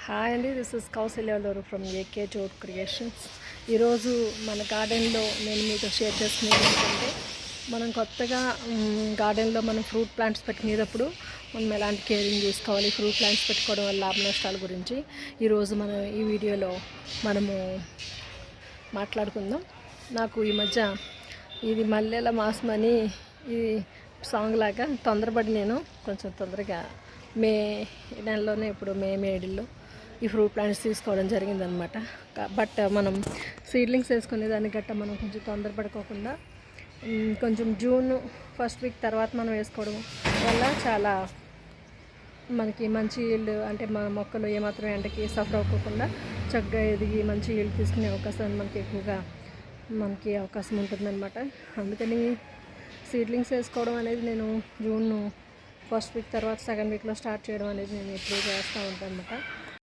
Hi అండి, this is Kausalya లోరు from AK Jod creations. ఈరోజు మన గార్డెన్లో నేను మీతో షేర్ చేస్తున్నది ఏంటంటే, మనం కొత్తగా గార్డెన్లో మనం ఫ్రూట్ ప్లాంట్స్ పెట్టినప్పుడు మనం ఎలాంటి కేరింగ్ తీసుకోవాలి, ఫ్రూట్ ప్లాంట్స్ పెట్టుకోవడం వల్ల లాభ నష్టాల గురించి ఈరోజు మనం ఈ వీడియోలో మనము మాట్లాడుకుందాం. నాకు ఈ మధ్య ఇది మల్లెల మాసమని ఈ సాంగ్ లాగా తొందరపడి నేను కొంచెం తొందరగా మే నెలలోనే ఇప్పుడు మేడిలో ఈ ఫ్రూట్ ప్లాంట్స్ తీసుకోవడం జరిగిందనమాట. బట్ మనం సీడ్లింగ్స్ వేసుకునే దాన్ని గట్ట మనం కొంచెం తొందరపడుకోకుండా కొంచెం జూన్ ఫస్ట్ వీక్ తర్వాత మనం వేసుకోవడం వల్ల చాలా మనకి మంచి ఈల్డ్, అంటే మన మొక్కలు ఏమాత్రం ఎండకి సఫర్ అవ్వకుండా చక్కగా ఎదిగి మంచి ఈల్డ్ తీసుకునే అవకాశం మనకి అవకాశం ఉంటుందన్నమాట. అందుకని సీడ్లింగ్స్ వేసుకోవడం అనేది నేను జూన్ ఫస్ట్ వీక్ తర్వాత సెకండ్ వీక్లో స్టార్ట్ చేయడం అనేది నేను ఎప్పుడు చేస్తూ ఉంటాను అనమాట.